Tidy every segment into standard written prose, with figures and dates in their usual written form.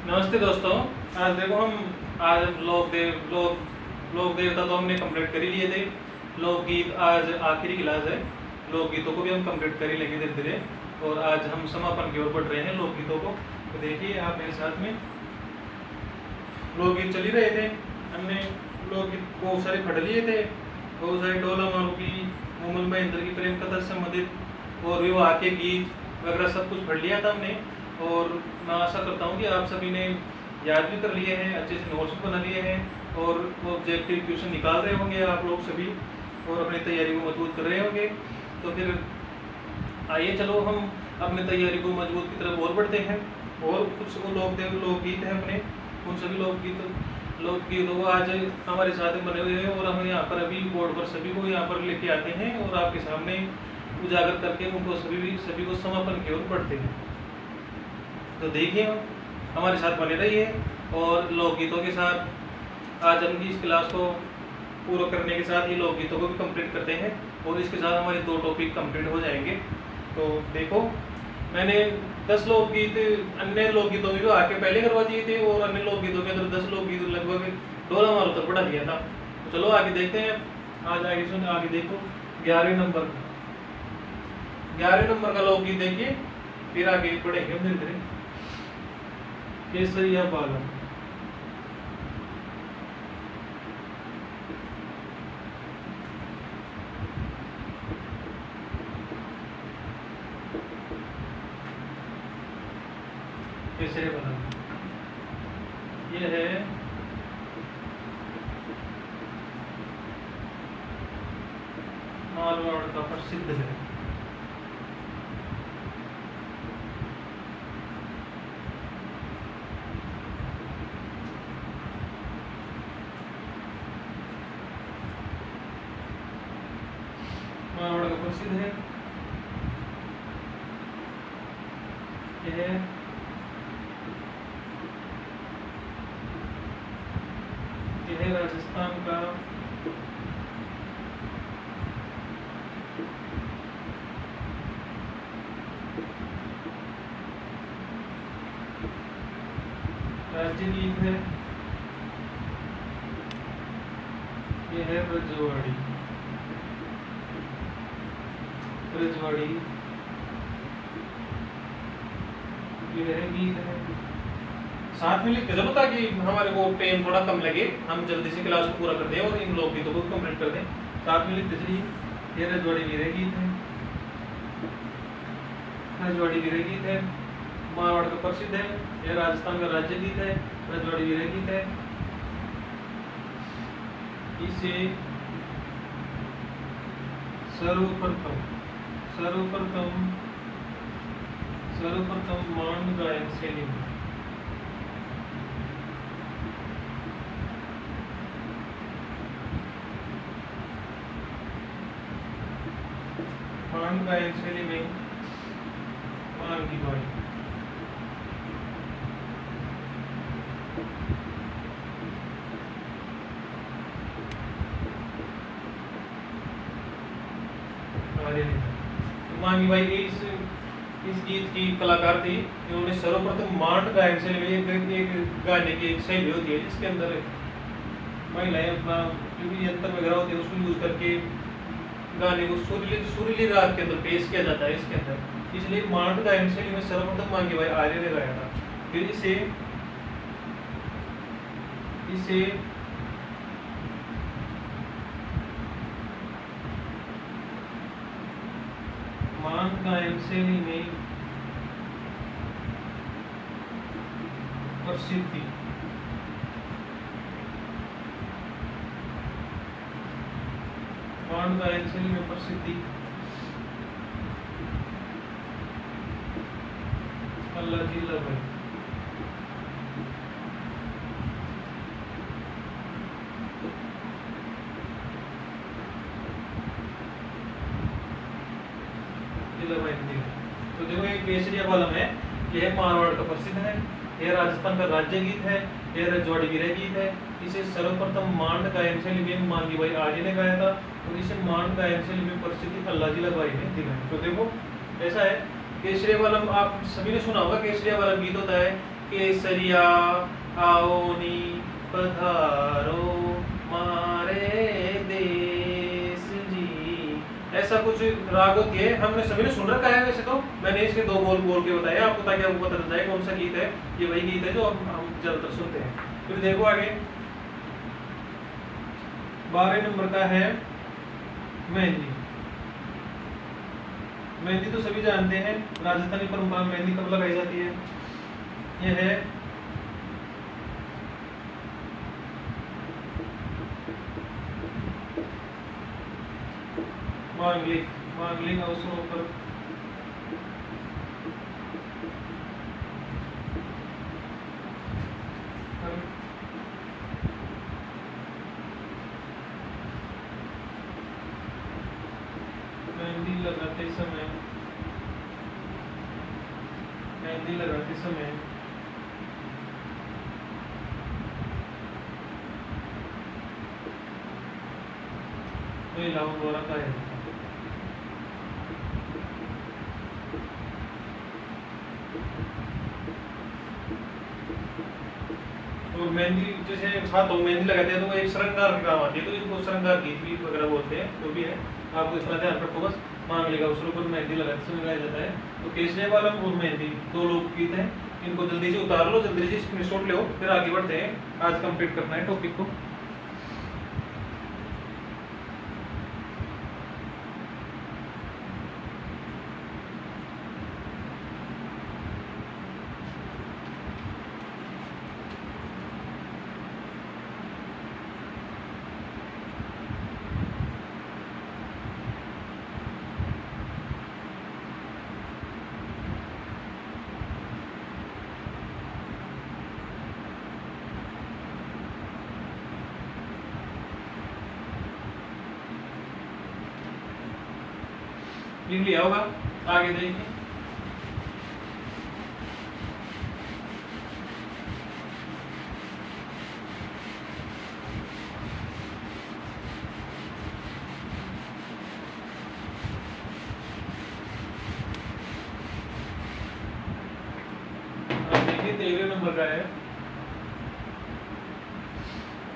नमस्ते दोस्तों। आज देखो आज लोक देवता तो हमने कंप्लीट कर ही लिए थे। लोकगीत आज आखिरी क्लास है। लोकगीतों को भी हम कंप्लीट कर ही लेंगे धीरे धीरे। और आज हम समापन की ओर बढ़ रहे हैं लोकगीतों को। तो देखिए आप मेरे साथ में लोकगीत चल ही रहे थे। हमने लोकगीत बहुत सारे पढ़ लिए थे। बहुत सारे डोला मारू की, मोमल महेंद्र की प्रेम कथा से संबंधित और विवाह के गीत वगैरह सब कुछ पढ़ लिया था हमने। और मैं आशा करता हूँ कि आप सभी ने याद भी कर लिए हैं, अच्छे से नोट्स भी बना लिए हैं और ऑब्जेक्टिव क्वेश्चन निकाल रहे होंगे आप लोग सभी और अपनी तैयारी को मजबूत कर रहे होंगे। तो फिर आइए चलो हम अपनी तैयारी को मजबूत की तरफ और बढ़ते हैं। और कुछ लोकगीत हैं अपने, उन सभी लोकगीतों को आज हमारे साथ बने हुए हैं और हम यहाँ पर अभी बोर्ड पर सभी को यहाँ पर लेके आते हैं और आपके सामने उजागर करके उनको सभी को समापन की ओर बढ़ते हैं। तो देखिए हमारे साथ बने रहिए और लोकगीतों के साथ आज हम इस क्लास को पूरा करने के साथ ही लोकगीतों को भी कंप्लीट करते हैं और इसके साथ हमारे 2 टॉपिक कंप्लीट हो जाएंगे। तो देखो मैंने 10 लोकगीत अन्य लोकगीतों में भी आके पहले करवा दिए थे और अन्य लोकगीतों के अंदर 10 लोकगीत लगभग डोला मारो तक पढ़ा दिया था। तो चलो आगे देखते हैं। आज आगे देखो 11वें नंबर का लोकगीत देखिए, फिर आगे पढ़ेंगे धीरे धीरे। केसरिया बालम। केसरिया बालम ये है मारवाड़ का प्रसिद्ध है। मारवाड़ का प्रसिद्ध है यह है राजस्थान का राज्य गीत है। यह है रजवाड़ी यह गीत है। साथ में लिख के जब ताकि हमारे को टाइम थोड़ा कम लगे, हम जल्दी से क्लास को पूरा कर दें और इन लोकगीतों को कंप्लीट कर दें। साथ में लिखते चलिए। ये रजवाड़ी वीर गीत है। रजवाड़ी वीर गीत है, मारवाड़ का प्रसिद्ध है। यह राजस्थान का राज्य गीत है, रजवाड़ी वीर गीत है। इसे सर्वप्रथम मांड गायन शैली में मान की बाई मांगी बाई इस गीत की कलाकार थी। इन्होंने सर्वप्रथम मांड गायन शैली में एक गाने की एक शैली होती है जिसके अंदर महिलाएं अपना जो भी यंत्र वगैरह होते हैं उसको यूज करके गाने को सुरीली राग के अंदर पेश किया जाता है इसके अंदर। इसलिए मांड गायन शैली में सर्वप्रथम मांगी बाई आर्य ने गाया था। फिर इसे मांड गायन शैली में प्रसिद्धि मांड गायन शैली में प्रसिद्धि अल्लाह जिला भाई तो देखो एक केसरिया बालम है, यह मारवाड़ का प्रसिद्ध है। यह राजस्थान का राज्य गीत है। यह रजवाड़ी वीर गीत है। इसे सर्वप्रथम मांड गायन शैली में मांगी बाई आर्य ने गाया था और इसे मांड गायन शैली में प्रसिद्धि अल्लाह जिला बाई ने दिलाई। तो देखो ऐसा है केसरिया बालम आप सभी ने सुना होगा। केसरिया बालम गीत होता है केसरिया आओनी पधारो मारे देश जी। ऐसा कुछ राग होती है, हमने सभी ने सुन रखा है वैसे तो, मैंने इसके दो बोल बोल के बताया आपको ताकि आपको पता चल जाए कौन सा गीत है। ये वही गीत है जो हम ज्यादातर सुनते हैं। फिर देखो आगे 12 नंबर का है मेहंदी। मेहंदी तो सभी जानते हैं, राजस्थानी परंपरा में मेहंदी कब लगाई जाती है? यह है मांगलिक अवसरों पर। मेहंदी लगाते समय महिलाओं द्वारा गाया जाता है। तो मेहंदी जैसे हाथों में मेहंदी लगाते हैं तो वो एक श्रृंगार का काम आती है, तो इसको श्रृंगार गीत भी वगैरह बोलते हैं, जो भी है आपको इतना ध्यान रखो बस। मांगलिक अवसरों पर मेहंदी लगाते समय गाया जाता है। तो केसरिया बालम और मेहंदी दो लोकगीत हैं, इनको जल्दी से उतार लो, जल्दी से स्क्रीनशॉट लो, फिर आगे बढ़ते हैं। आज कंप्लीट करना है टॉपिक को। लिख लिया होगा, आगे देखिए। देखिए 13 नंबर का है,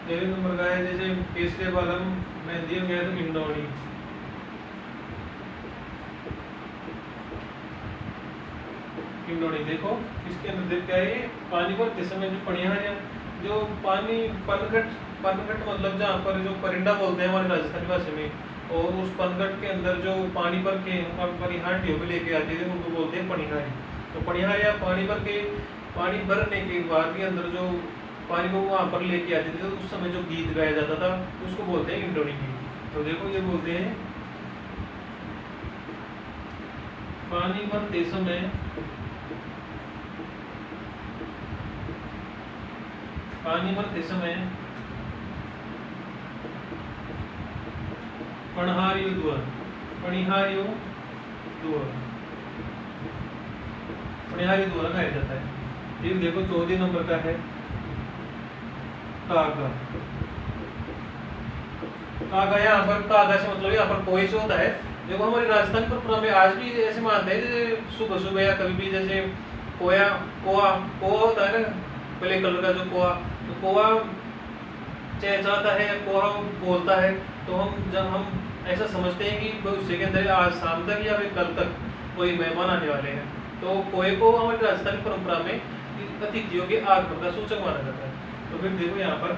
13 नंबर का है जैसे केसरिया बालम मेहंदी हो गया तो हिंडौनी। देखो इसके अंदर देख क्या है, पानी भरते समय जो पनिहारियां, जो पानी पनघट मतलब जहाँ पर जो परिंदा बोलते हैं हमारे राजस्थानी भाषा में, और उस पनघट के अंदर जो पानी भर के हमारी हांडियों में लेके आते थे उनको बोलते हैं पनिहारी। तो पनिहारियां पानी भरने के बाद के अंदर जो पानी को वहां पर लेके आते थे, तो उस समय जो गीत गाया जाता था उसको बोलते हैं इंडोनी गीत। तो देखो ये बोलते हैं पानी भरते समय पनिहारियों द्वारा गाया जाता है। फिर देखो 14 नंबर का है कागा। यहाँ पर कागा से मतलब यहाँ पर कोई से होता है। देखो हमारी राजस्थानी परंपरा में आज भी ऐसे मानते हैं, जैसे सुबह सुबह या कभी भी जैसे कोआ होता है ना, पहले कलर का जो कोआ, तो कोआ चहचहाता है, कोआ बोलता है, तो जब हम ऐसा समझते हैं कि भविष्य के अंदर आज शाम तक या फिर कल तक कोई मेहमान आने वाले हैं, तो कोए को हमारी राजस्थानी परंपरा में अतिथियों के आगमन का सूचक माना जाता है। तो फिर देखो यहाँ पर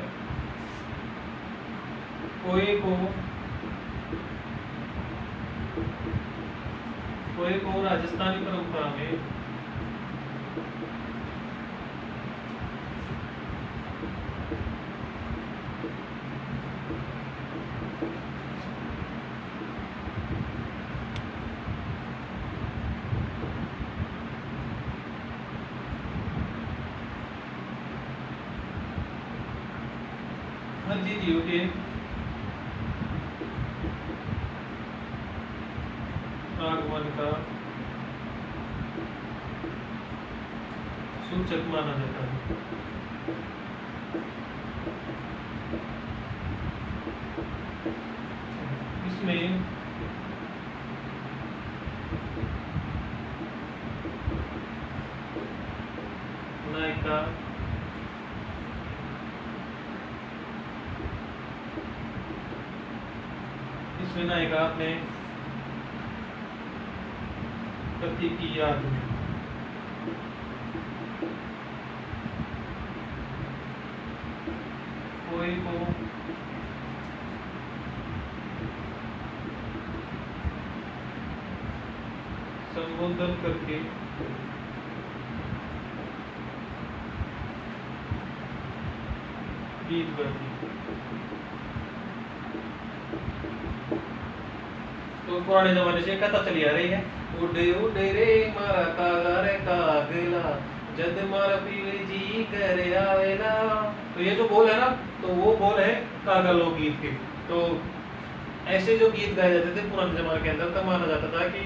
कोए को राजस्थानी परंपरा में अतिथियों के आगमन का सूचक माना जाता है। इसमें नायका इसमें नायिका अपने पति की याद में कोई को संबोधन करके गीत गाती। तो पुराने जमाने से कथा चली आ रही है, उड़े उड़े रे मारा कागा रे कागला जद मारा पीवे जी करे आवेला। तो ये जो बोल है ना, तो वो बोल है कागा लोकगीत के। तो ऐसे जो गीत गाए जाते थे पुराने जमाने के अंदर, तब माना जाता था कि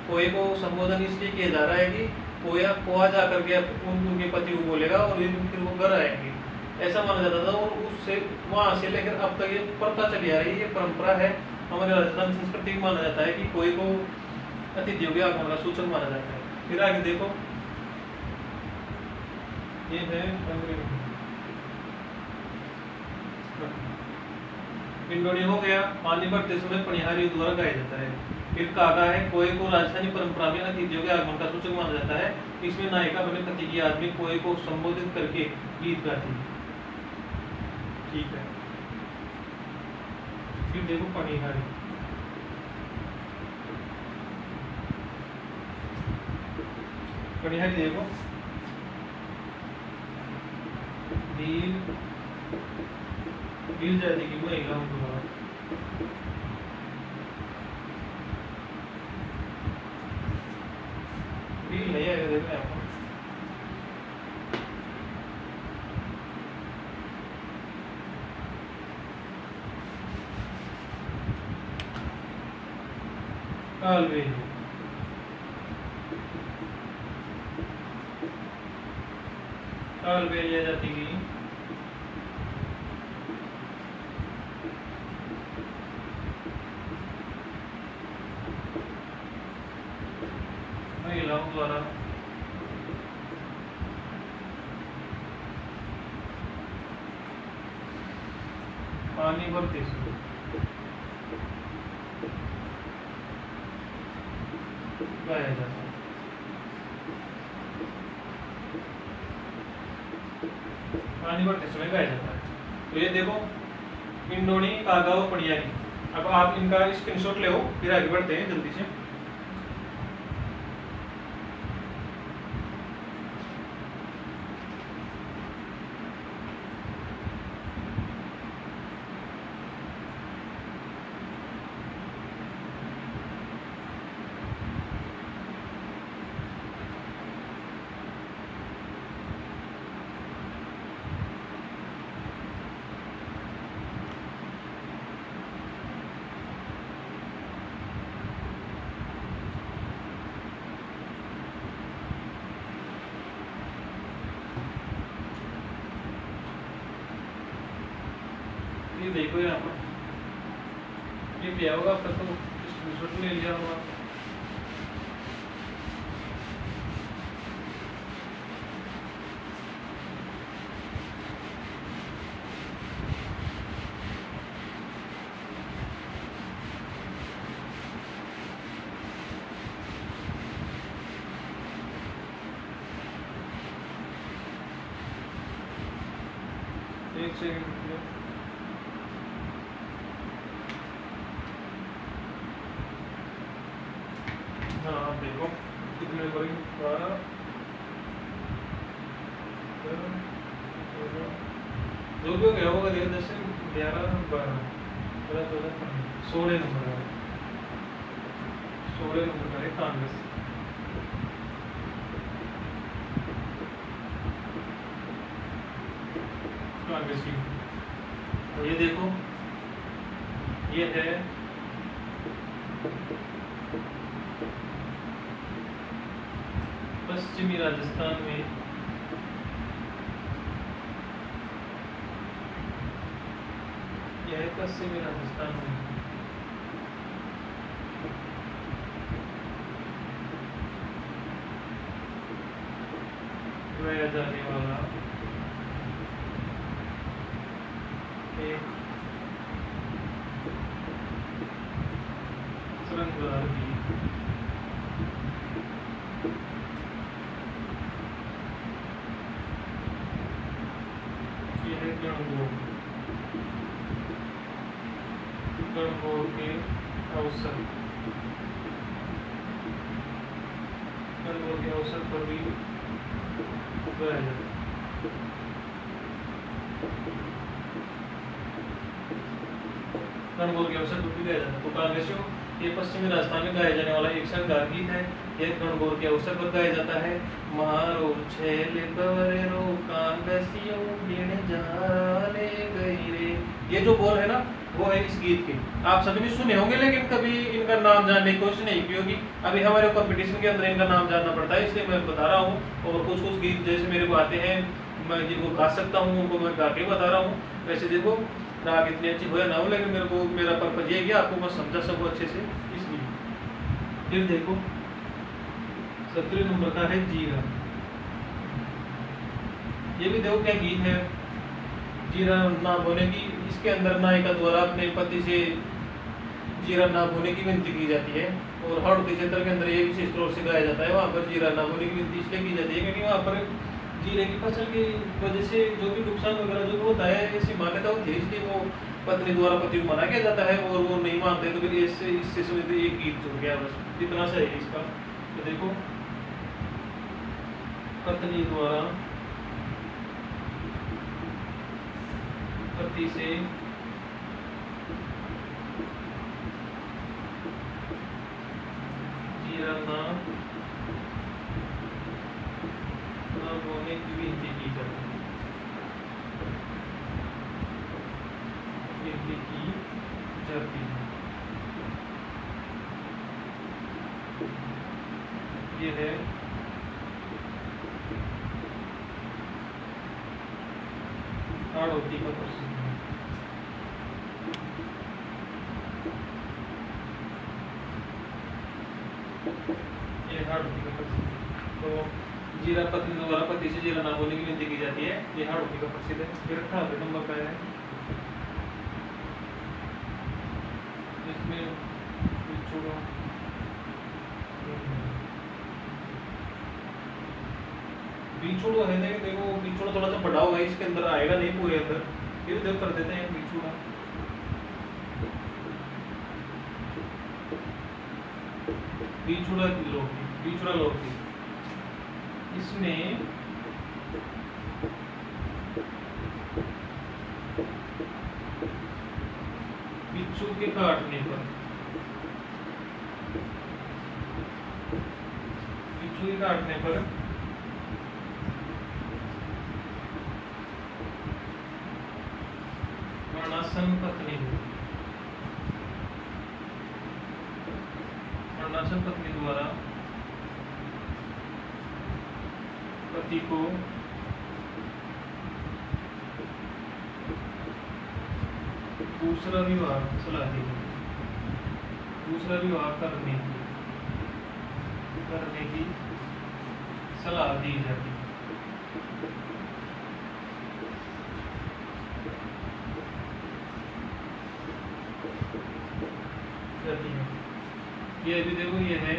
कोई को संबोधन इसलिए किया जा रहा है कि कोया जा करके उनके पति को बोलेगा और फिर वो घर आएंगे, ऐसा माना जाता था। और उससे वहां से लेकर अब तक ये प्रथा चली आ रही है, ये परंपरा है हमारे राजस्थान संस्कृति में। माना जाता है कि कोई को अतिथियों के आगमन का सूचक माना जाता है। फिर आगे देखो, ये है पिंडोनी हो गया, पानी भरते समय पनिहारी द्वारा गाया जाता है। फिर कागा है, कोई को राजस्थानी परंपरा में अतिथियों के आगमन का सूचक माना जाता है। इसमें नायिका अपने पति की याद में कोई को संबोधित करके गीत गाती है। ठीक है, फिर देखो पनिहारी। पनिहारी देखो, जाति की महिलाओं द्वारा नहीं आएगा, देखो यहाँ पर कालबेलिया। कालबेलिया जाति की महिलाओं द्वारा पानी भरते समय गाया जाता है। पानी भरते समय गाया जाता है। तो ये देखो पिंडोनी, कागा और पनिहारी। अब आप इनका स्क्रीनशॉट ले, फिर आगे बढ़ते हैं जल्दी से। ये देखो यहाँ पर ये लिया होगा आपका, तो स्क्रीनशॉट ले लिया होगा। एक सेकंड, हाँ देखो कितने बड़ी 12 जो भी हो गया होगा, 10 से 11 12 13 14 15 16 नंबर है, 16 नंबर का है कांग्रेस। कांग्रेस की तो ये देखो, ये है पश्चिमी राजस्थान में पश्चिमी राजस्थान में गाया जाने वाला एक श्रृंगार गीत। यह गणगौर के अवसर पर भी गाया जाता है। गणगौर के अवसर पर भी गाया जाता है। तो कांग्रेसियों, ये पश्चिमी राजस्थान में गाया जाने वाला एक श्रृंगार गीत है। यह गणगौर के अवसर पर गाया जाता है। मारो छेल बवरेरो कांग्रेसियों गिण जाने गई रे। ये जो बोल है ना, वो है इस गीत के। आप सभी ने सुने होंगे, लेकिन कभी इनका नाम जानने की कोशिश नहीं की होगी। अभी हमारे कंपटीशन के अंदर इनका नाम जानना पड़ता है, इसलिए मैं बता रहा हूँ। और कुछ कुछ गीत जैसे मेरे को आते हैं, मैं जिनको गा सकता हूँ उनको मैं गा के बता रहा हूँ। वैसे देखो, राग इतनी अच्छी हो या ना हो, लेकिन मेरा पर्पज ये है कि आपको मैं समझा सकूँ अच्छे से, इसलिए। फिर देखो 17 नंबर का है जीरा। ये भी देखो क्या गीत है। जीरा ना बोने की, इसके अंदर नायिका द्वारा अपने पति से जीरा ना बोने की विनती की जाती है। और हाड़ौती क्षेत्र के अंदर ये विशेष तौर से गाया जाता है। वहाँ पर जीरा ना बोने की विनती इसलिए की जाती है क्योंकि वहाँ पर जीरे की फसल की वजह से जो भी नुकसान वगैरह जो होता है, ऐसी मान्यता होती है, इसलिए वो पत्नी द्वारा पति को मना किया जाता है। और वो नहीं मानते तो फिर इससे समझते एक गीत जुड़ गया, बस इतना सा है इसका। तो देखो, पत्नी द्वारा पति से जीरा ना बोने की विनती की जाती है। विनती की जाती है। ये है हाड़ौती का प्रसिद्ध। ये हाड़ौती का प्रसिद्ध। तो जीरा पत्नी द्वारा पति से जीरा ना बोलने की विनती की जाती है, ये हाड़ौती का प्रसिद्ध है। फिर 18 नंबर का है, इसमें बिछुड़ो है। देखो बिछुड़ा थोड़ा सा बड़ा होगा, इसके अंदर आएगा नहीं पूरे अंदर। फिर देखो कर देते हैं बिछुड़ा। बिछुड़ा लौकी, इसमें बिच्छू के काटने पर वर्णासन पत्नी द्वारा पति को दूसरा विवाह सलाह दी जाती है। दूसरा विवाह करने की सलाह दी जाती है। ये भी देखो, ये है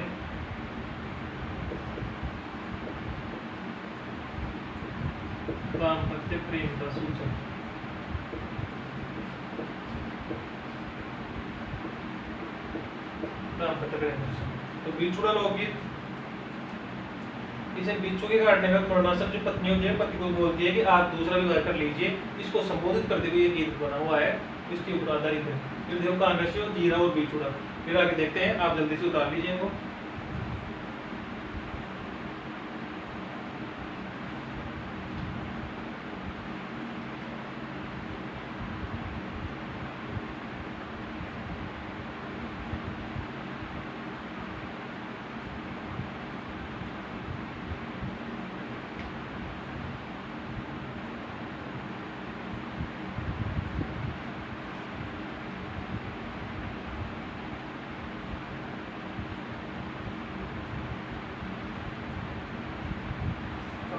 दाम्पत्य प्रेम का सूचक। तो बिछुड़ा लोकगीत, इसे बिच्छू के काटने में वर्णासन जो पत्नी होती है, पति को बोलती है कि आप दूसरा विवाह कर लीजिए। इसको संबोधित करते हुए ये गीत बना हुआ है, इसके ऊपर आधारित है। फिर देखो कांग्रेसी, जीरा और बिछुड़ा। फिर आगे देखते हैं, आप जल्दी से उतार लीजिए वो।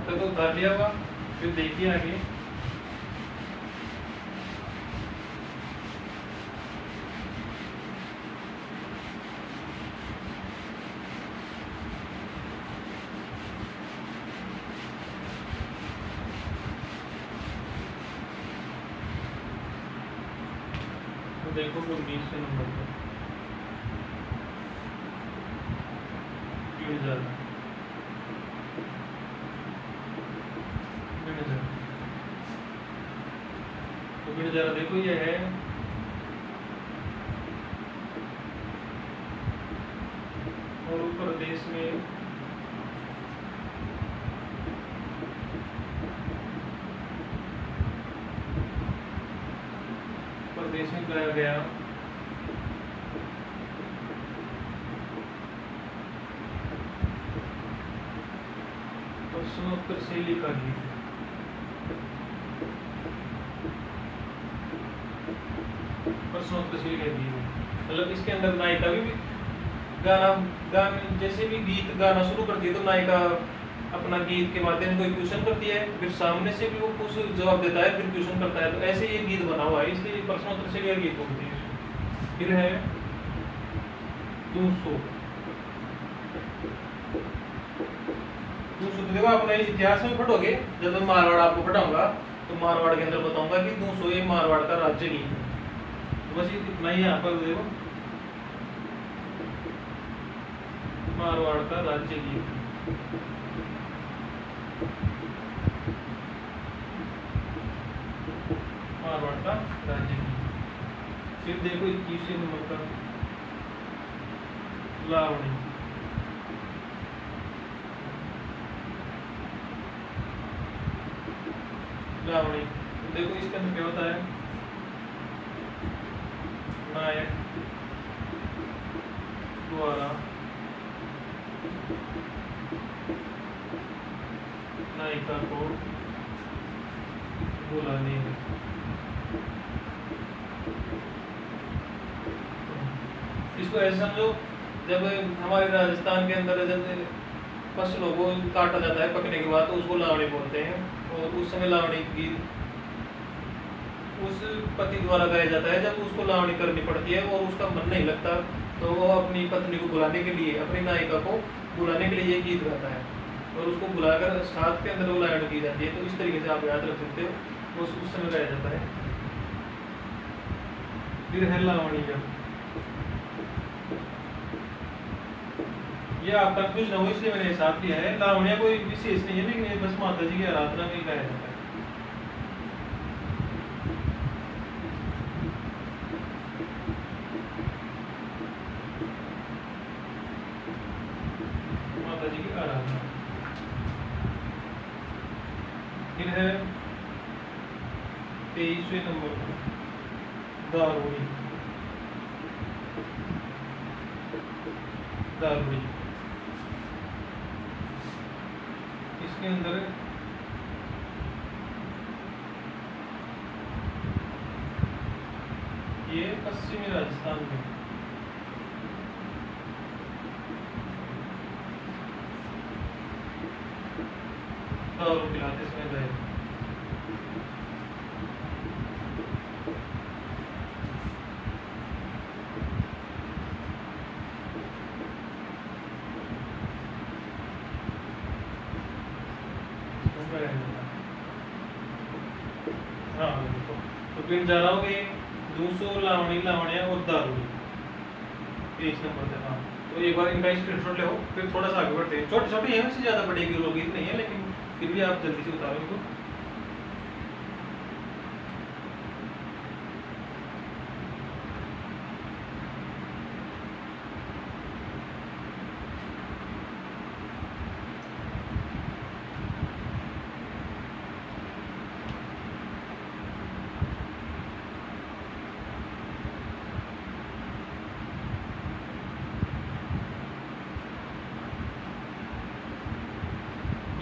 अब तक तो उतार लिया होगा, फिर देखिए आगे। तो देखो 19 नंबर पर गिर जा रहा तो गिर जा रहा, देखो ये है और ऊपर देश में प्रदेश में कराया गया प्रश्नोत्तर शैली का गीत। प्रश्नोत्तर शैली का गीत मतलब इसके अंदर नायिका भी गाना जैसे भी गीत गाना शुरू करती है तो नायिका अपना गीत के माध्यम से कोई क्वेश्चन करती है, फिर सामने से भी वो कुछ जवाब देता है, फिर क्वेश्चन करता है, तो ऐसे ये गीत बना हुआ है, इसलिए प्रश्नोत्तर शैली का गीत होती है। फिर है 200 देखो अपने इतिहास में पढ़ोगे, जब मैं मारवाड़ आपको पढ़ाऊंगा तो मारवाड़ के अंदर बताऊंगा कि 200 ये मारवाड़ का राज्य गीत है। तो बस इतना ही यहाँ पर देखो मारवाड़ का राज्य गीत। मारवाड़ का राज्य गीत। फिर देखो 21वें नंबर का लावणी। लावणी देखो इसके अंदर क्या होता है, नायक द्वारा नायिका को बुलाने में। इसको ऐसे समझो, जब हमारे राजस्थान के अंदर जब फसलों को काटा जाता है पकने के बाद तो उसको लावणी बोलते हैं, और उस समय लावणी गीत उस पति द्वारा गाया जाता है जब उसको लावणी करनी पड़ती है और उसका मन नहीं लगता, तो वो अपनी पत्नी को बुलाने के लिए, अपनी नायिका को बुलाने के लिए ये गीत गाता है और उसको बुलाकर साथ के अंदर वो लावणी की जाती है। तो इस तरीके से आप याद रख सकते हो, उस समय गाया जाता है। फिर है लावणी। जब ये आपका कुछ न हो इसलिए मैंने साथ लिया है। लावणिया कोई विशेष नहीं है, लेकिन ये बस माता जी की आराधना में गाया जाता है। माता जी की आराधना। फिर है 23वें नंबर दारुणी। दारुणी इसके अंदर ये पश्चिमी राजस्थान में दारू पिलाते समय गए। हाँ तो फिर जा रहा हो गए 200 लावणी, लावणिया और दारुणी 23 नंबर से। हाँ तो एक बार इनका स्क्रीनशॉट ले हो, फिर थोड़ा सा आगे बढ़ते हैं। छोटे छोटे हैं, वैसे ज़्यादा बड़े की लोग नहीं है, लेकिन फिर भी आप जल्दी से उतारो इनको।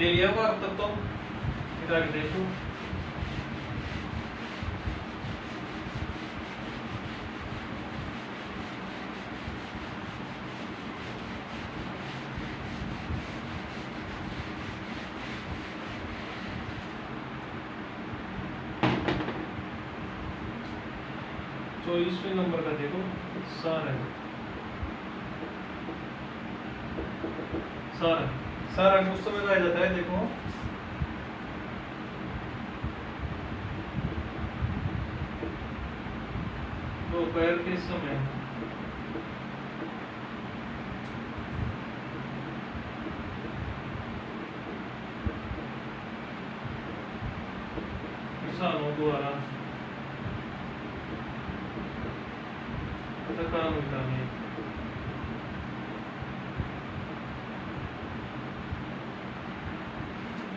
ले लिया होगा अब तक तो, इधर आगे देखो। 24वें नंबर का देखो सारंग। सारंग उस समय गाया जाता है, देखो दोपहर के समय। किसानों द्वारा थकान मिटाने।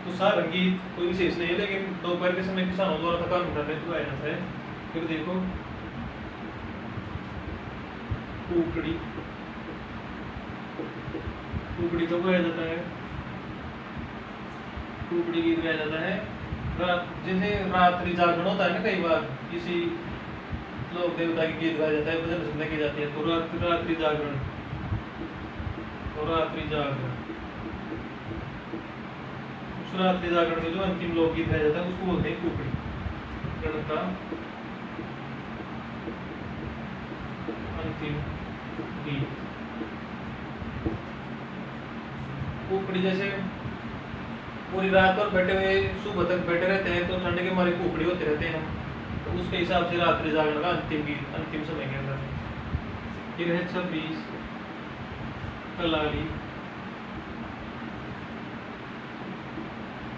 तो सारंग गीत कोई विशेष नहीं है, लेकिन दोपहर के समय किसानों द्वारा थकान मिटाने को गाया जाता है। फिर देखो कुकड़ी, कुकड़ी कब गाया जाता है? कुकड़ी गीत गाया जाता है जैसे रात्रि जागरण होता है ना, कई बार किसी लोक देवता के गीत गाया जाता है, भजन सुनने की जाती है, तो रात्रि जागरण और रात्रि जागरण। उस रात्रि जागरण में जो अंतिम लोकगीत गाया जाता है उसको बोलते हैं कुकड़ी। गण का अंतिम गीत। कुकड़ी जैसे पूरी रात और बैठे हुए सुबह तक बैठे रहते हैं, तो ठंड के मारे कुकड़ी होते रहते हैं हम, तो उसके हिसाब से रात्रि जागरण का अंतिम गीत अंतिम समय के अंदर। फिर है 26 कलाली।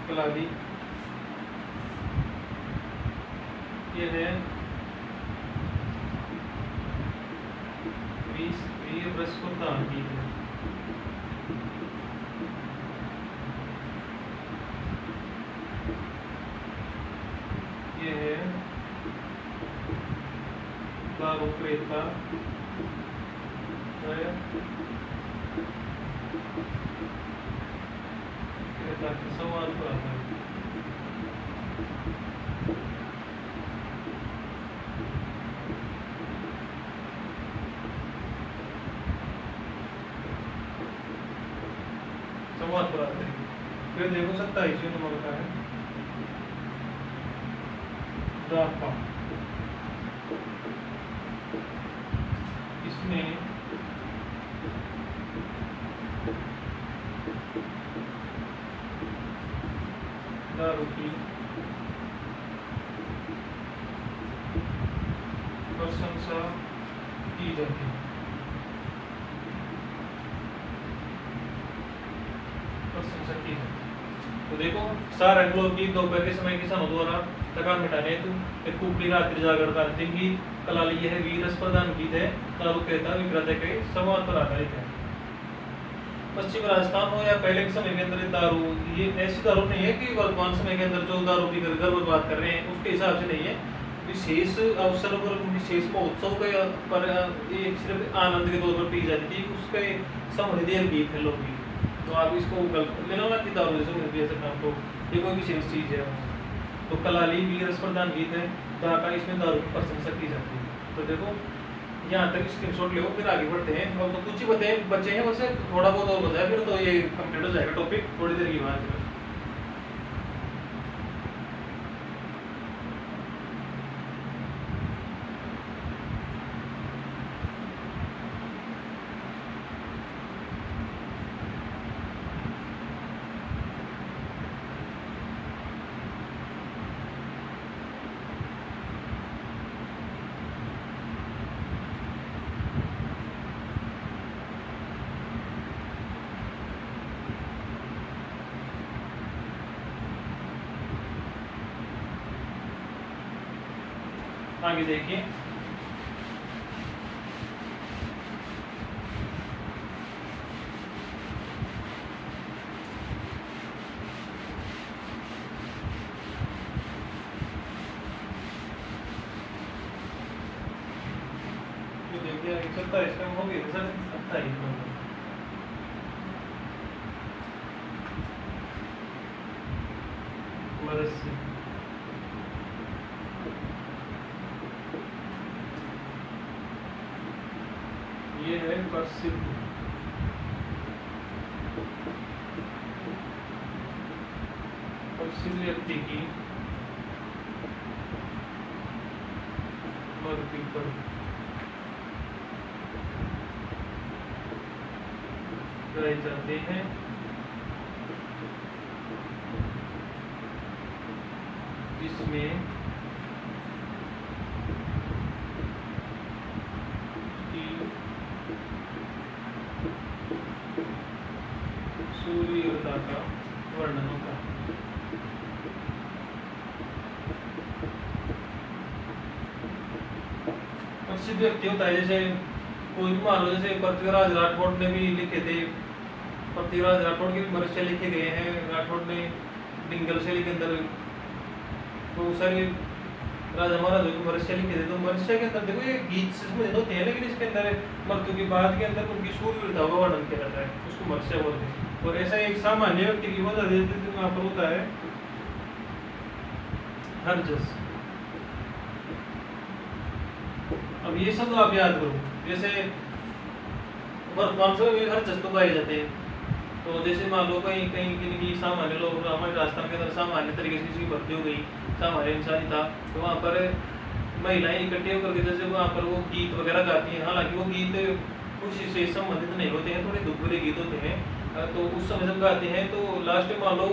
कलाली ये है 20 वीर रस को दान गीत है। ये है दारू क्रेता क्रेता के सवाल पर आता है। संवाद पर आते हैं। फिर देखो 27वें नंबर का है दापा। इसमें दारू की प्रशंसा की जाती है। प्रशंसा की जाती है। तो देखो सारंग लोकगीत दोपहर के समय किसानों द्वारा थकान मिटाने हेतु, कुकड़ी रात्रि जागरण का अंतिम गीत, कलाली यह वीर रस प्रधान गीत है, दारू क्रेता विक्रेता के संवाद पर आधारित है। पश्चिम राजस्थान हो या पहले के समय के अंदर दारू, ये ऐसी दारू नहीं है कि वर्तमान समय के अंदर जो दारू पीकर घर बर्बाद कर रहे हैं उसके हिसाब से नहीं है। विशेष अवसर पर, विशेष महोत्सव के पर ये सिर्फ आनंद के तौर पर पी जाती थी, उसके संबंधित गीत है लोकगीत। तो आप इसको गलत लेना ना कि दारू जैसे मुझे ऐसा काम, तो ये कोई विशेष चीज है। तो कलाली वीर रस प्रधान गीत है, दाका इसमें दारू की प्रशंसा की जाती है। तो देखो यहाँ तक स्क्रीनशॉट ले, फिर आगे बढ़ते हैं। अब तो कुछ ही बचे हैं, वैसे थोड़ा बहुत और बताया फिर तो ये कंप्लीट हो जाएगा टॉपिक थोड़ी देर की बात है। आगे देखिए तो देखिए 27 का हो गया सर 28 वर्ष से ये है प्रसिद्ध प्रसिद्ध व्यक्ति की मृत्यु पर गाए जाते हैं। जिसमें सूर्योदय का वर्णन होता है। प्रसिद्ध व्यक्ति होता है, जैसे कोई भी मान लो, जैसे पृथ्वीराज राठौड़ ने भी लिखे थे, पृथ्वीराज राठौड़ के भी मरस्या लिखे गए हैं। राठौड़ ने डिंगल शैली के अंदर बहुत सारे राजा महाराजों की मरस्या लिखे थे। तो मरस्या के अंदर देखो ये गीत से संबंधित होते हैं, लेकिन इसके अंदर मृत्यु के बाद के अंदर उनकी शूरवीरता का वर्णन किया जाता है, उसको मरस्या बोलते हैं। और ऐसा एक सामान्य व्यक्ति की वजह देते वहां पर होता है हर्जस। अब ये सब आप याद करो, जैसे वर्तमान समय में हर्जस तो गाए जाते हैं। तो जैसे मान लो कहीं कहीं किन्हीं सामान्य लोग, हमारे राजस्थान के अंदर सामान्य तरीके से किसी भर्ती हो गई, सामान्य इंसान ही था, तो वहाँ पर महिलाएं इकट्ठे होकर के जैसे वहाँ पर वो गीत वगैरह गाती हैं। हालांकि वो गीत खुशी से संबंधित नहीं होते हैं, थोड़े दुख भरे गीत होते हैं। तो उस समय जब गाते हैं तो लास्ट में मान लो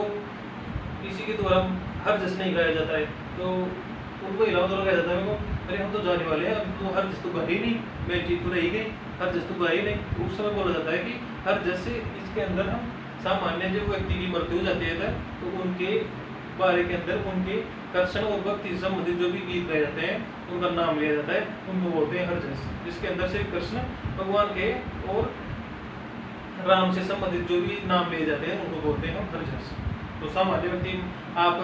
किसी के द्वारा हर्जस नहीं गाया जाता है, तो उनको महिलाओं द्वारा गाया जाता है, अरे हम तो जाने वाले हैं, अब तो हर्जस तो गा ही नहीं, मेरी चीज तो रही गई, हर्जस तो गा ही नहीं। उस समय बोला जाता है कि हर्जस से इसके अंदर हम सामान्य जो व्यक्ति की मृत्यु हो जाती है तो उनके बारे के अंदर उनके कृष्ण और भक्ति से संबंधित जो भी गीत गाए जाते हैं उनका नाम लिया जाता है, उनको बोलते हैं हर्जस। जिसके अंदर से कृष्ण भगवान के और राम से संबंधित जो भी नाम लिए जाते हैं उनको बोलते हैं हम हर्जस। तो सामान्य व्यक्ति आप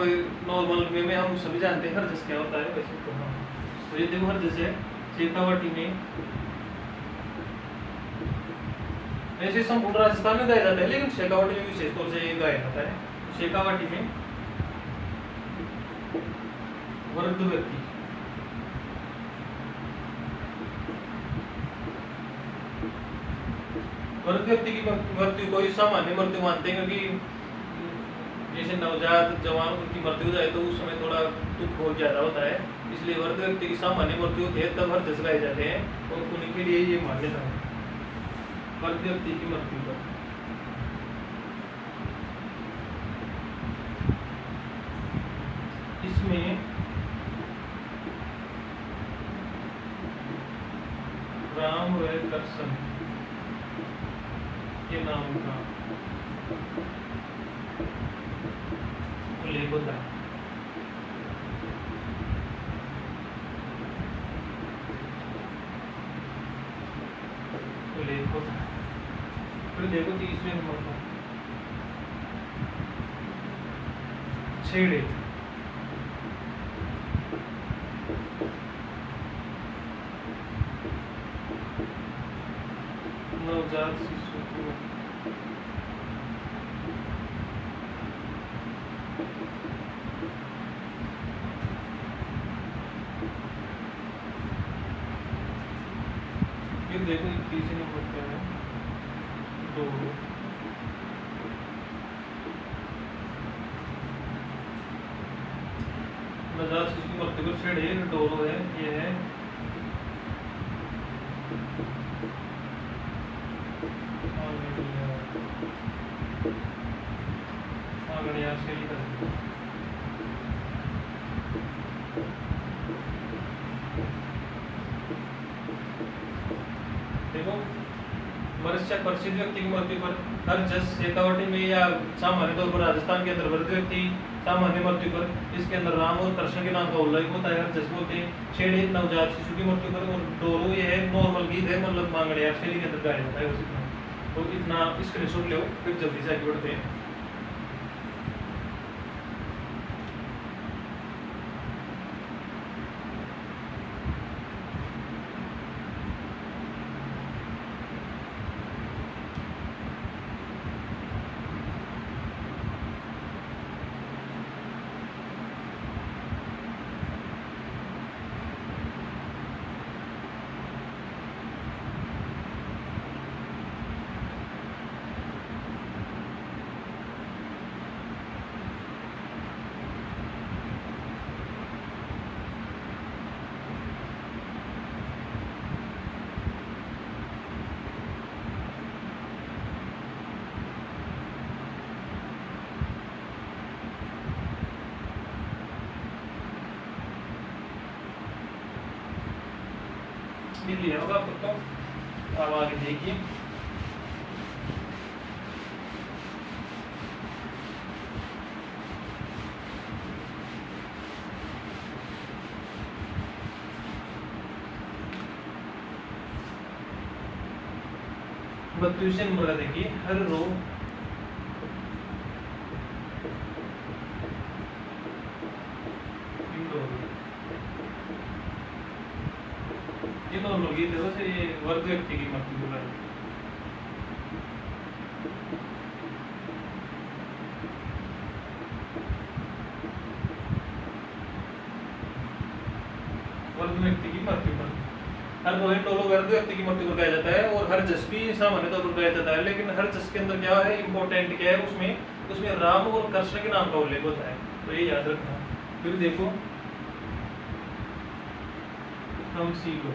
नॉर्मल वे में हम सभी जानते हैं हर्जस क्या होता है, वैसे तो हाँ। तो ये देखो हर्जस है, शेखावाटी में ऐसे संपूर्ण राजस्थान में गाया जाता है, लेकिन शेखावाटी में विशेष तौर से गाया जाता है। शेखावाटी में वृद्ध व्यक्ति वृद्ध व्यक्ति की मृत्यु को ही सामान्य मृत्यु मानते हैं, क्योंकि जैसे नवजात जवान उनकी मृत्यु हो जाए तो उस समय थोड़ा दुख बहुत ज्यादा होता है, इसलिए वृद्ध व्यक्ति की सामान्य मृत्यु होती है तब हर्जस गाए जाते हैं और उनके लिए ये मान्यता है वृद्ध व्यक्ति की मृत्यु पर। इसमें राम व कृष्ण के नाम का उल्लेख होता है। उल्लेख होता है। फिर देखो 30वें नंबर पर छेड़े। नवजात शिशु को फिर देखो 31 नंबर पे है 2 नवजात शिशु की मृत्यु को छेड़े डोरो है, ये है से देखो मरस्या प्रसिद्ध व्यक्ति की मृत्यु पर हर्जस शेखावाटी में या सामान्य तौर पर राजस्थान के अंदर वृद्ध व्यक्ति सामान्य मृत्यु पर इसके अंदर राम और कृष्ण के नाम का उल्लेख होता है, हर्जस बोलते हैं। छेड़े नवजात शिशु की मृत्यु पर, और डोरो ये है नॉर्मल गीत है, मतलब मांगड़िया शैली के अंदर गाया जाता है उसी तरह। तो इतना स्क्रीनशॉट लो, फिर जल्दी से आगे बढ़ते हैं। फील लिया होगा आपको। तो अब आगे देखिए, बत्तीसवें नंबर का देखिए, हर रो ये दोनों लोग, ये देखो से ये वर्ग व्यक्ति की मत बोला है। वर्ग व्यक्ति की मृत्यु पर हर रोहित टोलो वर्ग व्यक्ति की मृत्यु पर कहा जाता है, और हर जस भी सामान्य तौर पर कहा जाता है, लेकिन हर जस के अंदर क्या है इंपॉर्टेंट क्या है, उसमें राम और कृष्ण के नाम का उल्लेख होता है, तो ये याद रखना। फिर देखो हम सीखो,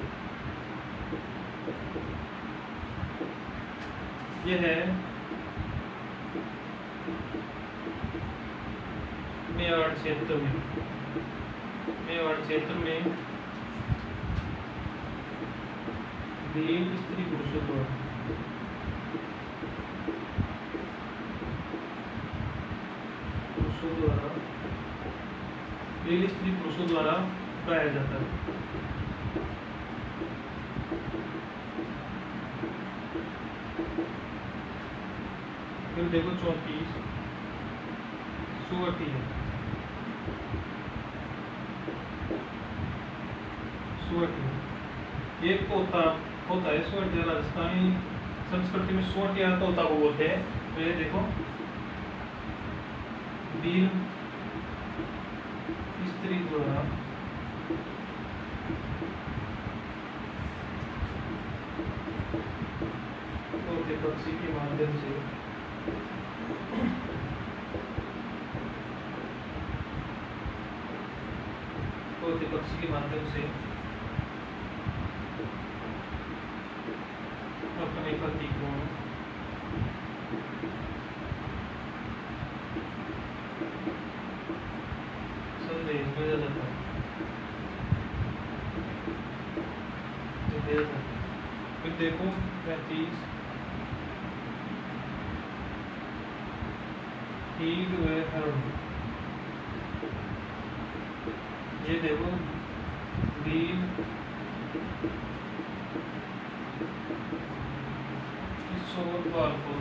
ये है मेवाड़ क्षेत्र में, मेवाड़ क्षेत्र में भील स्त्री पुरुषों द्वारा भील स्त्री पुरुषों द्वारा गाया जाता है। फिर देखो 34 सुवटी है, सुवटी एक तोता होता है, सुवटी राजस्थानी संस्कृति में सुवटिया तोता को बोलते हैं। तो ये देखो भील स्त्री द्वारा तोते पक्षी के माध्यम से तोते पक्षी के माध्यम से अपने पति को संदेश भेजा जाता है। फिर देखो 35 हीड व हर्ड, ये देखो भील किशोर बालकों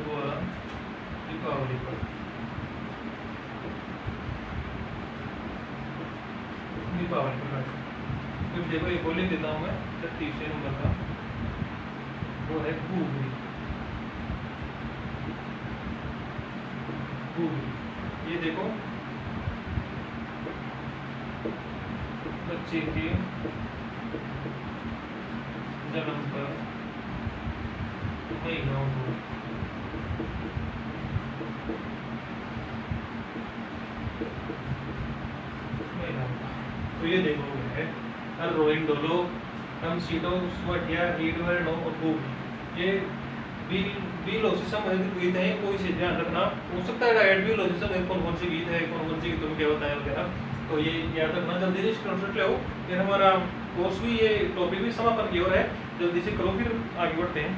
द्वारा दीपावली पर फिर देखो ये बोले देता हूँ मैं 36वें नंबर का, वो है घूघरी। ये देखो बच्चे के जन्म पर महिलाओं को तो ये देखो है हर रोइंग डोलो हम सीटो स्वटिया हीडवर नो और घूघरी, ये बीलोसी संबंधित गीत है, कोई से ध्यान रखना हो सकता है गाइड बीलोसी संबंधित कौन से गीत है, कौन से गीतों में क्या होता है वगैरह, तो ये याद रखना। जल्दी से स्क्रीनशॉट ले आओ, फिर हमारा कोर्स भी, ये टॉपिक भी समापन की ओर है, जल्दी से करो, फिर आगे बढ़ते हैं।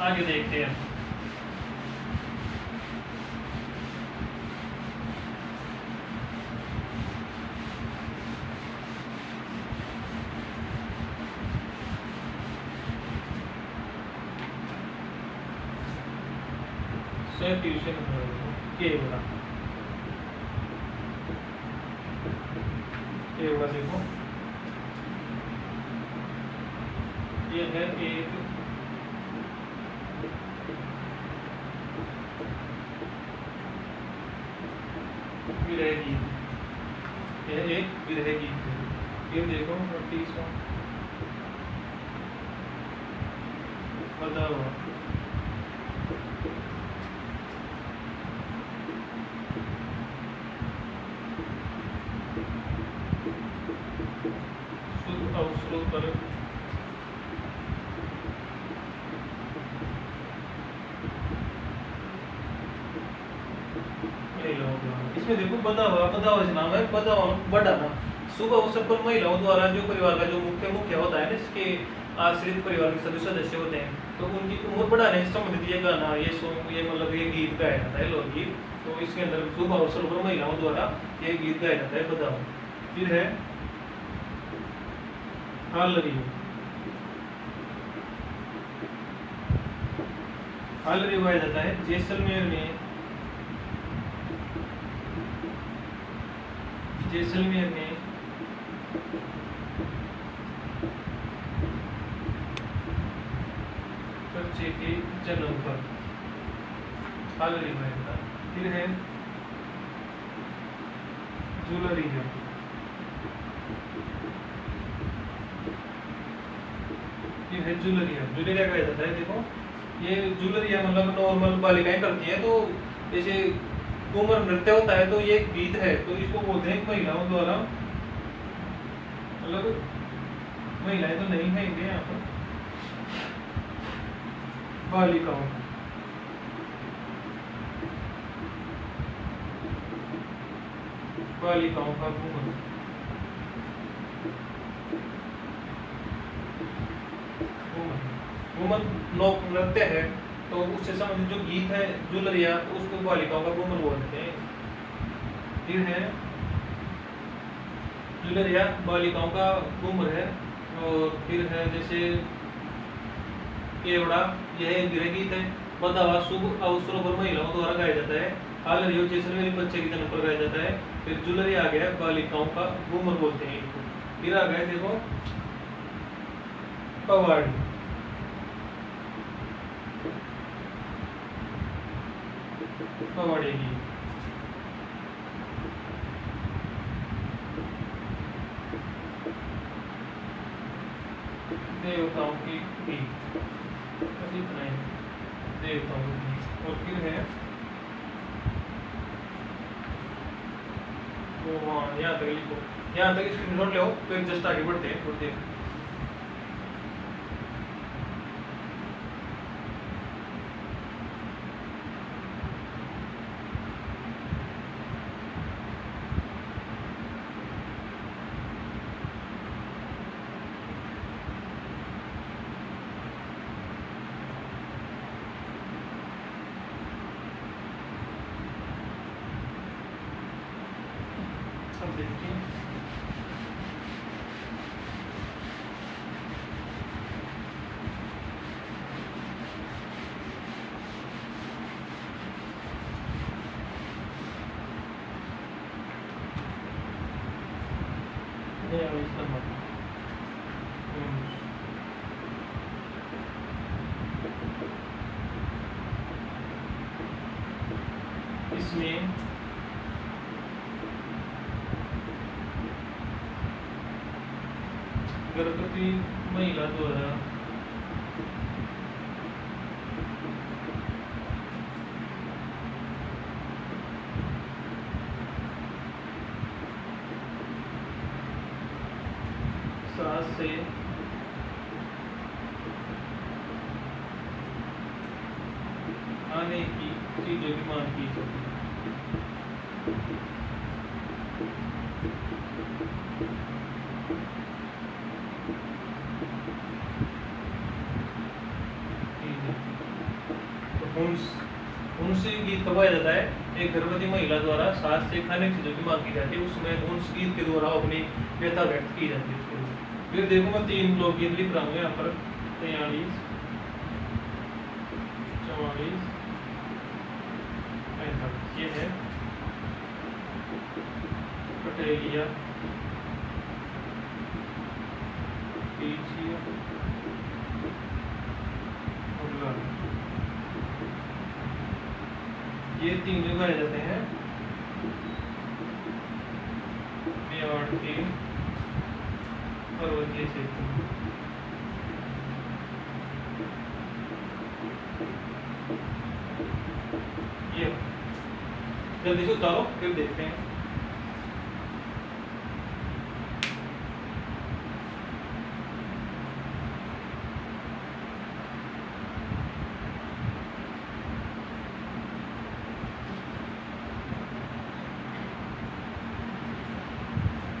आगे देखते हैं। 37 नंबर केवड़ा देखो ये है एक विरह गीत, यह एक विरह गीत है। ये देखो 30वां बदा हुआ शुभ अवसरों पर इसमें देखो बदावा से नाम है बदावा बढ़ाना। शुभ अवसर पर महिलाओं द्वारा जो परिवार का जो मुख्य होता है ना, जिसके आश्रित परिवार के सभी सदस्य होते हैं, तो उनकी उम्र बढ़ाने से संबंधित ये गाना, ये सॉन्ग, ये मतलब ये गीत गाया जाता है, लोकगीत। तो इसके अंदर शुभ अवसर पर महिलाओं द्वारा ये गीत गाया जाता है बदावा। फिर है हालरी गाया जाता है जैसलमेर में बच्चे के जन्म पर हालरी गाया जाता है। फिर है जुलरिया, जुलरिया गाया जाता है। देखो ये जुलरिया मतलब नॉर्मल बालिकाएं करती हैं, तो जैसे घूमर नृत्य होता है, तो ये गीत है, तो इसको बोलते हैं महिलाओं द्वारा, मतलब महिलाएं तो नहीं है यहाँ पर, बालिकाओं का घूमर। घूमर लोक नृत्य है, तो उससे संबंधित जो गीत है जुलरिया, उसको बालिकाओं का घूमर बोलते हैं। फिर है जुलरिया बालिकाओं का घूमर है। और फिर है जैसे केवड़ा, यह गृह गीत है। बदावा शुभ अवसरों पर महिलाओं द्वारा गाया जाता है। हालरियो जैसलमेरी बच्चे के जन्म पर गाया जाता है। फिर जुलरिया आ गया बालिकाओं का घूमर बोलते हैं इनको। फिर आ गए देखो पवाड़ी, पवाड़ी गीत, देवताओं की गीत, इतना ही देवताओं की गीत। और फिर है वो हाँ, यहाँ तक लिखो, यहाँ तक स्क्रीनशॉट लो, फिर जस्ट आगे बढ़ते हैं थोड़ी देर। अब देखिए इसमें गर्भवती महिला द्वारा सांस से आने की चीजों की मांग की जाती है। उनसे गीत कब गाया जाता है? एक गर्भवती महिला द्वारा सांस से खाने की चीजों की मांग की जाती है, उसमें उन गीत के द्वारा अपनी व्यथा व्यक्त की जाती है। फिर देखो मैं 3 लोकगीत लिख रहा हूँ यहाँ पर, 43, 44, ये है पटेलिया पीछे और लाल, ये तीन उगाए जाते हैं मेवाड़ के पर्वतीय क्षेत्र में। ये जल्दी से उतारो फिर देखते हैं।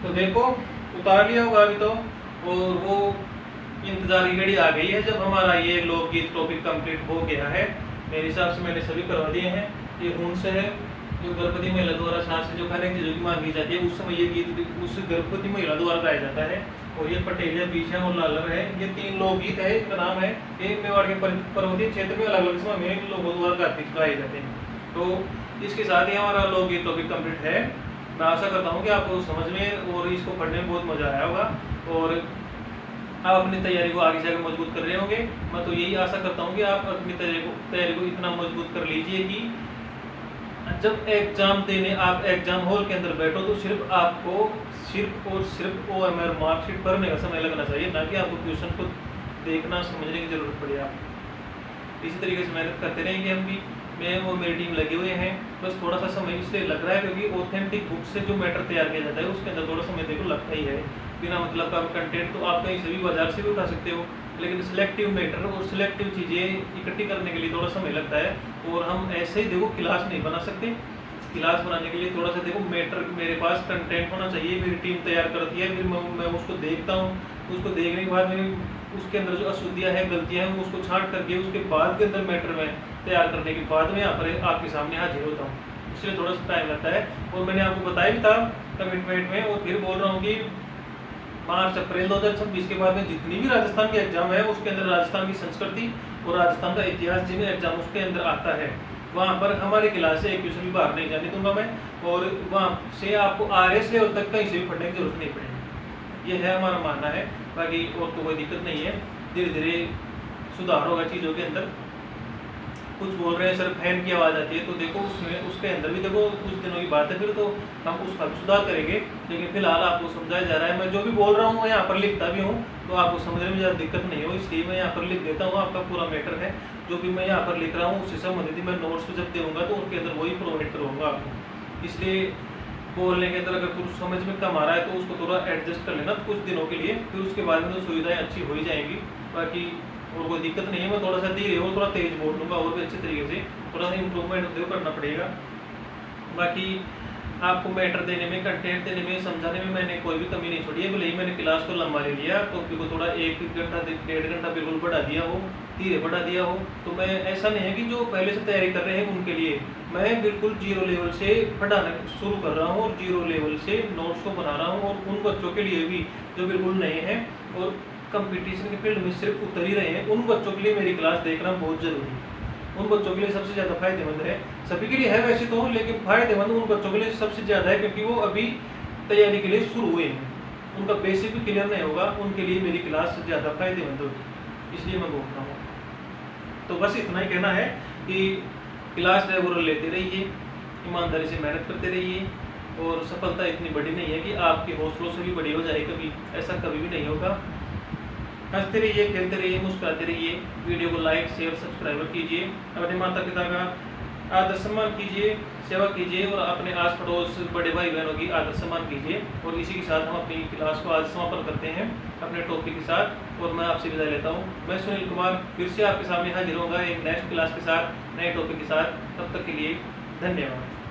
तो देखो उतार लिया होगा अभी तो, और वो इंतजार की घड़ी आ गई है जब हमारा ये लोकगीत टॉपिक कंप्लीट हो गया है। मेरे हिसाब से मैंने सभी करवा दिए हैं। ये हून से है जो गर्भवती महिला द्वारा सांस से जो खाने की चीजों की मांगी जाती है, उस समय ये गीत उस गर्भवती महिला द्वारा गाया जाता है। और ये पटेलिया बीछा और लालर है, ये तीन लोकगीत है। इनका नाम है, ये मेवाड़ के पर्वतीय क्षेत्र में अलग अलग समय में लोगों द्वारा गाए जाते हैं। तो इसके साथ ही हमारा लोकगीत टॉपिक कंप्लीट है। मैं आशा करता हूँ कि आपको समझ में और इसको पढ़ने में बहुत मजा आया होगा और आप अपनी तैयारी को आगे जाकर मजबूत कर रहे होंगे। मैं तो यही आशा करता हूँ कि आप अपनी तैयारी को इतना मजबूत कर लीजिए कि जब एग्जाम देने आप एग्जाम हॉल के अंदर बैठो तो सिर्फ आपको सिर्फ OMR मार्कशीट भरने का समय लगना चाहिए, ना कि आपको क्वेश्चन को देखना समझने की जरूरत पड़े। आप इसी तरीके से मेहनत करते रहेंगे। हम भी, मैं और मेरी टीम लगे हुए हैं। बस थोड़ा सा समय इसलिए लग रहा है क्योंकि ऑथेंटिक बुक से जो मैटर तैयार किया जाता है उसके अंदर थोड़ा समय देखो लगता ही है। बिना मतलब का कंटेंट तो आप कहीं से भी बाजार से भी उठा सकते हो, लेकिन सिलेक्टिव मैटर और सिलेक्टिव चीज़ें इकट्ठी करने के लिए थोड़ा समय लगता है। और हम ऐसे ही देखो क्लास नहीं बना सकते। क्लास बनाने के लिए थोड़ा सा देखो मैटर, मेरे पास कंटेंट होना चाहिए। मेरी टीम तैयार करती है, फिर मैं उसको देखता हूँ। उसको देखने के बाद मैं उसके अंदर जो अशुद्धियाँ हैं, गलतियाँ हैं, उसको छांट करके उसके बाद के अंदर मैटर में तैयार करने के बाद में यहाँ पर आपके सामने हाजिर होता हूँ। इसलिए थोड़ा सा टाइम लगता है। और मैंने आपको बताया भी था कमिटमेंट में, और फिर बोल रहा हूँ कि मार्च अप्रैल 2026 के बाद में जितनी भी राजस्थान के एग्जाम है उसके अंदर राजस्थान की संस्कृति और राजस्थान का इतिहास जिन एग्जाम उसके अंदर आता है, वहाँ पर हमारी क्लास से एक क्वेश्चन भी बाहर नहीं जाने दूंगा मैं। और वहाँ से आपको RS लेवल तक कहीं से भी पढ़ने की जरूरत नहीं पड़ेगी। ये है हमारा मानना है। बाकी और तो कोई दिक्कत नहीं है, धीरे धीरे सुधार होगा चीज़ों के अंदर। कुछ बोल रहे हैं सर फैन की आवाज़ आती है, तो देखो उसमें उसके अंदर भी देखो कुछ दिनों की बात है, फिर तो हम उसका भी सुधार करेंगे। लेकिन फिलहाल आपको समझाया जा रहा है। मैं जो भी बोल रहा हूँ मैं यहाँ पर लिखता भी हूँ, तो आपको समझने में ज़्यादा दिक्कत नहीं हो, इसलिए मैं यहाँ पर लिख देता हूँ। आपका पूरा मैटर है जो भी मैं यहाँ पर लिख रहा हूँ उससे संबंधित मैं नोट्स भी जब दूँगा तो उनके अंदर वही प्रोवाइड करूँगा आपको। इसलिए बोलने के अंदर अगर कुछ समझ में कम आ रहा है तो उसको थोड़ा एडजस्ट कर लेना कुछ दिनों के लिए, फिर उसके बाद में तो सुविधाएँ अच्छी हो ही जाएंगी। बाकी और कोई दिक्कत नहीं है। मैं थोड़ा सा धीरे और थोड़ा तेज बोल लूँगा और भी अच्छे तरीके से, थोड़ा सा इम्प्रूवमेंट करना पड़ेगा। बाकी आपको मैटर देने में, कंटेंट देने में, समझाने में मैंने कोई भी कमी नहीं छोड़ी है। भले ही मैंने क्लास को लंबा ले लिया, टॉपिक को थोड़ा 1 घंटा 1.5 घंटा बिल्कुल बढ़ा दिया हो, धीरे बढ़ा दिया हो, तो मैं ऐसा नहीं है कि जो पहले से तैयारी कर रहे हैं उनके लिए मैं बिल्कुल 0 लेवल से पढ़ाना शुरू कर रहा हूँ और 0 लेवल से नोट्स को बना रहा हूँ। और उन बच्चों के लिए भी जो बिल्कुल नए हैं और कंपटीशन के फील्ड में सिर्फ उतर ही रहे हैं, उन बच्चों के लिए मेरी क्लास देखना बहुत जरूरी है। उन बच्चों के लिए सबसे ज़्यादा फायदेमंद है। सभी के लिए है वैसे तो, लेकिन फायदेमंद उन बच्चों के लिए सबसे ज़्यादा है क्योंकि वो अभी तैयारी के लिए शुरू हुए हैं, उनका बेसिक भी क्लियर नहीं होगा, उनके लिए मेरी क्लास ज़्यादा फायदेमंद होगी, इसलिए मैं बोल रहा हूँ। तो बस इतना ही कहना है कि क्लास रेगुलर लेते रहिए, ईमानदारी से मेहनत करते रहिए, और सफलता इतनी बड़ी नहीं है कि आपके हौसलों से भी बड़ी हो जाए, कभी ऐसा कभी भी नहीं होगा। हंसते रहिए, खेलते रहिए, मुस्कुराते रहिए। वीडियो को लाइक शेयर सब्सक्राइब कीजिए। अपने माता पिता का आदर सम्मान कीजिए, सेवा कीजिए और अपने आस पड़ोस बड़े भाई बहनों की आदर सम्मान कीजिए। और इसी के साथ हम अपनी क्लास को आज समापन करते हैं अपने टॉपिक के साथ, और मैं आपसे विदा लेता हूँ। मैं सुनील कुमार फिर से आपके सामने हाजिर होगा एक नेक्स्ट क्लास के साथ, नए टॉपिक के साथ। तब तक के लिए धन्यवाद।